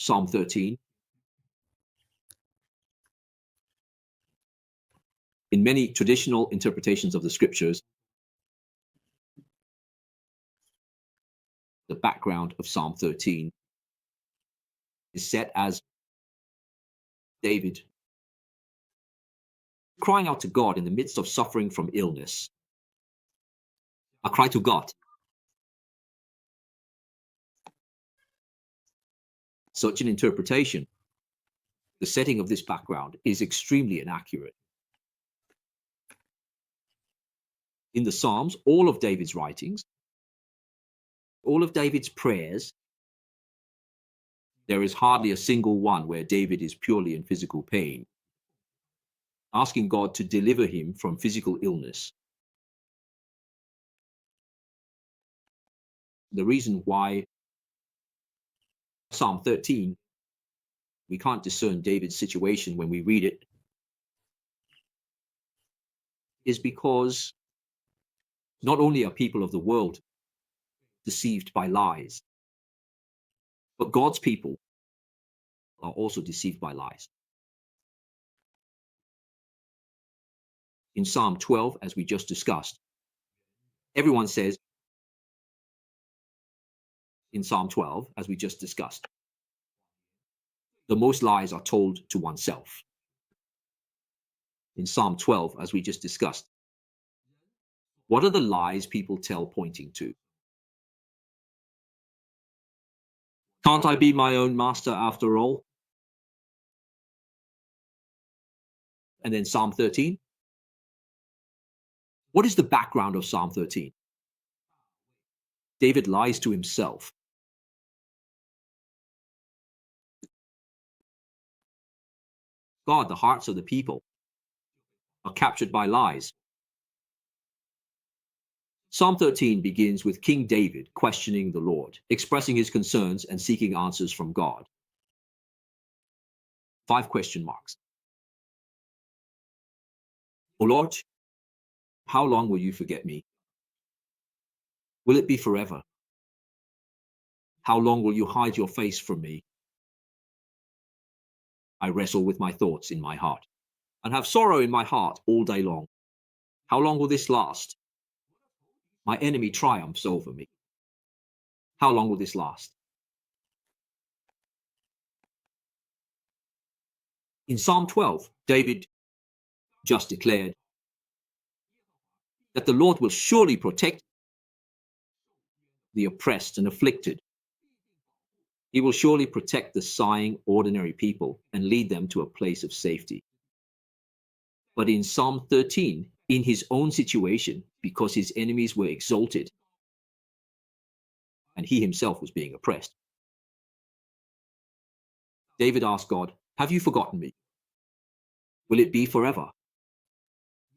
Psalm 13. In many traditional interpretations of the scriptures, the background of Psalm 13 is set as David crying out to God in the midst of suffering from illness. A cry to God. Such an interpretation, the setting of this background, is extremely inaccurate. In the Psalms, all of David's writings, all of David's prayers, there is hardly a single one where David is purely in physical pain, asking God to deliver him from physical illness. The reason why Psalm 13, we can't discern David's situation when we read it, is because not only are people of the world deceived by lies, but God's people are also deceived by lies. In Psalm 12, as we just discussed, everyone says, in Psalm 12, as we just discussed, the most lies are told to oneself. In Psalm 12, as we just discussed, what are the lies people tell pointing to? Can't I be my own master after all? And then Psalm 13. What is the background of Psalm 13? David lies to himself. God, the hearts of the people are captured by lies. Psalm 13 begins with King David questioning the Lord, expressing his concerns and seeking answers from God. 5 question marks. O Lord, how long will you forget me? Will it be forever? How long will you hide your face from me? I wrestle with my thoughts in my heart and have sorrow in my heart all day long. How long will this last? My enemy triumphs over me. How long will this last? In Psalm 12, David just declared that the Lord will surely protect the oppressed and afflicted. He will surely protect the sighing ordinary people and lead them to a place of safety. But in Psalm 13, in his own situation, because his enemies were exalted and he himself was being oppressed, David asked God, have you forgotten me? Will it be forever?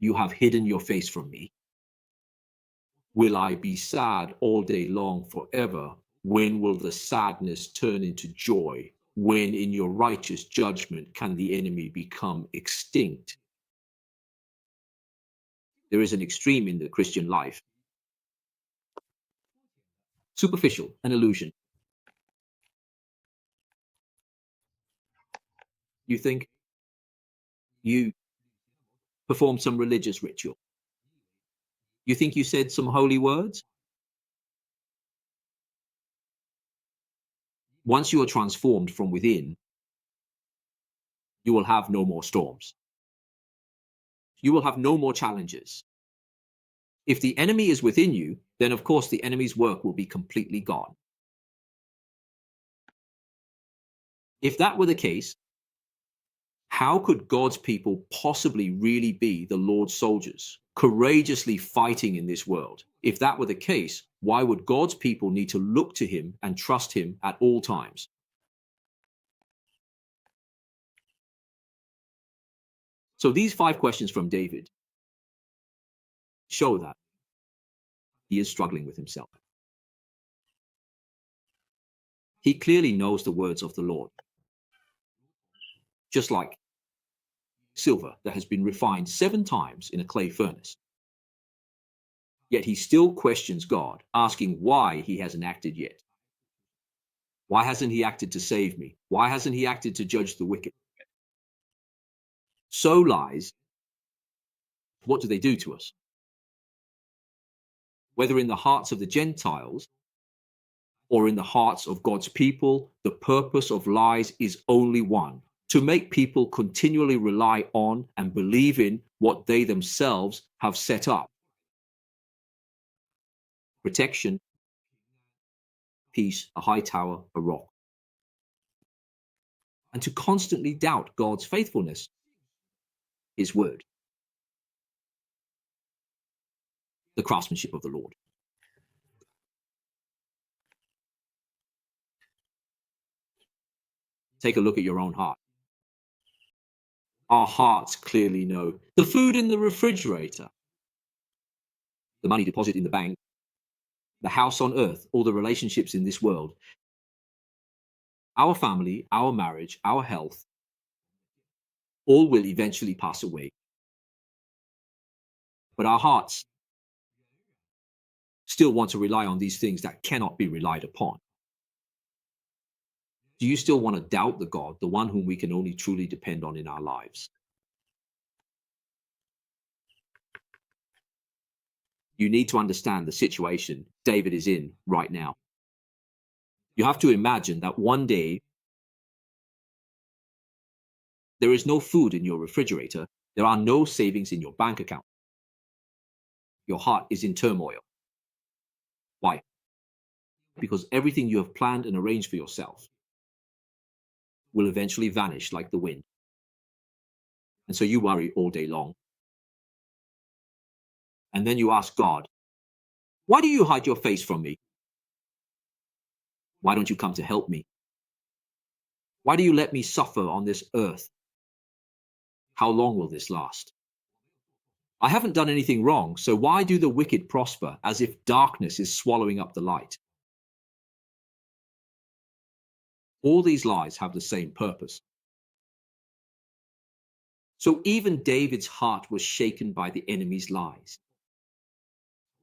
You have hidden your face from me. Will I be sad all day long forever? When will the sadness turn into joy? When in your righteous judgment can the enemy become extinct? There is an extreme in the Christian life. Superficial, an illusion. You think you performed some religious ritual. You think you said some holy words. Once you are transformed from within, you will have no more storms. You will have no more challenges. If the enemy is within you, then of course the enemy's work will be completely gone. If that were the case, how could God's people possibly really be the Lord's soldiers, courageously fighting in this world? If that were the case, why would God's people need to look to him and trust him at all times? So these 5 questions from David show that he is struggling with himself. He clearly knows the words of the Lord. Just like silver that has been refined 7 times in a clay furnace. Yet he still questions God, asking why he hasn't acted yet. Why hasn't he acted to save me? Why hasn't he acted to judge the wicked? So lies, what do they do to us? Whether in the hearts of the Gentiles or in the hearts of God's people, the purpose of lies is only one: to make people continually rely on and believe in what they themselves have set up. Protection, peace, a high tower, a rock. And to constantly doubt God's faithfulness, his word. The craftsmanship of the Lord. Take a look at your own heart. Our hearts clearly know the food in the refrigerator, the money deposit in the bank, the house on earth, all the relationships in this world, our family, our marriage, our health, all will eventually pass away. But our hearts still want to rely on these things that cannot be relied upon. Do you still want to doubt the God, the one whom we can only truly depend on in our lives? You need to understand the situation David is in right now. You have to imagine that one day there is no food in your refrigerator. There are no savings in your bank account. Your heart is in turmoil. Why? Because everything you have planned and arranged for yourself will eventually vanish like the wind. And so you worry all day long. And then you ask God, why do you hide your face from me? Why don't you come to help me? Why do you let me suffer on this earth? How long will this last? I haven't done anything wrong, so why do the wicked prosper as if darkness is swallowing up the light? All these lies have the same purpose. So even David's heart was shaken by the enemy's lies.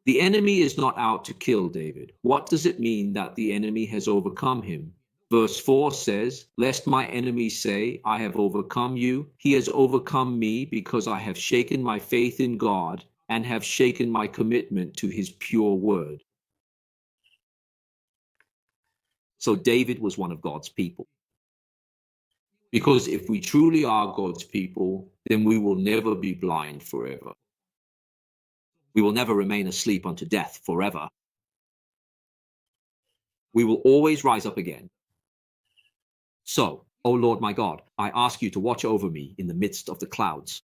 The enemy is not out to kill David. What does it mean that the enemy has overcome him? Verse 4 says, lest my enemies say, I have overcome you. He has overcome me because I have shaken my faith in God and have shaken my commitment to his pure word. So David was one of God's people. Because if we truly are God's people, then we will never be blind forever. We will never remain asleep unto death forever. We will always rise up again. So, O Lord my God, I ask you to watch over me in the midst of the clouds.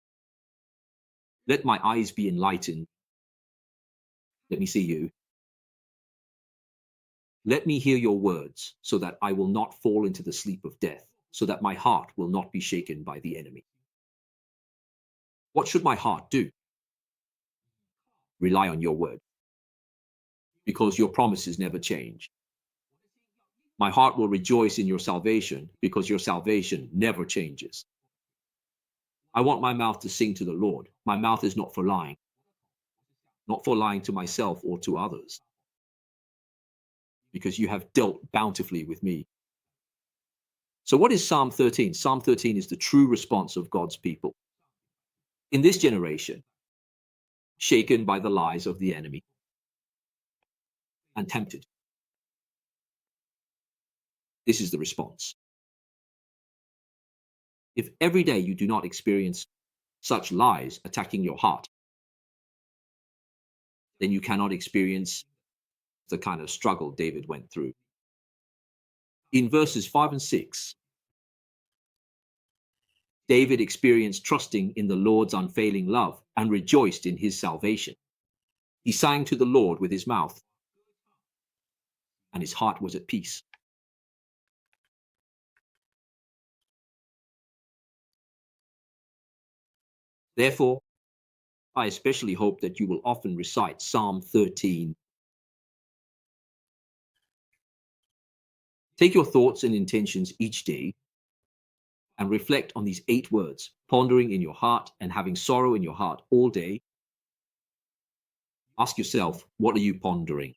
Let my eyes be enlightened. Let me see you. Let me hear your words so that I will not fall into the sleep of death, so that my heart will not be shaken by the enemy. What should my heart do? Rely on your word, because your promises never change. My heart will rejoice in your salvation, because your salvation never changes. I want my mouth to sing to the Lord. My mouth is not for lying to myself or to others, because you have dealt bountifully with me. So what is Psalm 13? Psalm 13 is the true response of God's people. In this generation, shaken by the lies of the enemy and tempted. This is the response. If every day you do not experience such lies attacking your heart, then you cannot experience the kind of struggle David went through. In verses 5 and 6, David experienced trusting in the Lord's unfailing love and rejoiced in his salvation. He sang to the Lord with his mouth, and his heart was at peace. Therefore, I especially hope that you will often recite Psalm 13. Take your thoughts and intentions each day and reflect on these 8 words, pondering in your heart and having sorrow in your heart all day. Ask yourself, what are you pondering?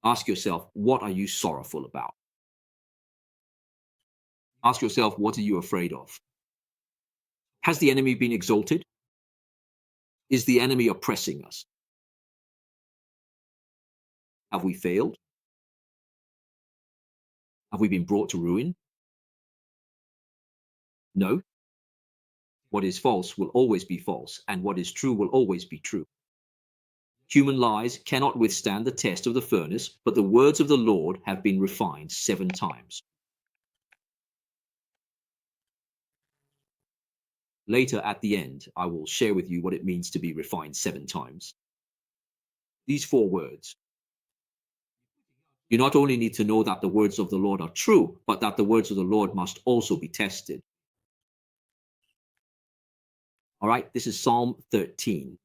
Ask yourself, what are you sorrowful about? Ask yourself, what are you afraid of? Has the enemy been exalted? Is the enemy oppressing us? Have we failed? Have we been brought to ruin? No. What is false will always be false, and what is true will always be true. Human lies cannot withstand the test of the furnace, but the words of the Lord have been refined 7 times. Later at the end, I will share with you what it means to be refined 7 times. These 4 words. You not only need to know that the words of the Lord are true, but that the words of the Lord must also be tested. All right, this is Psalm 13.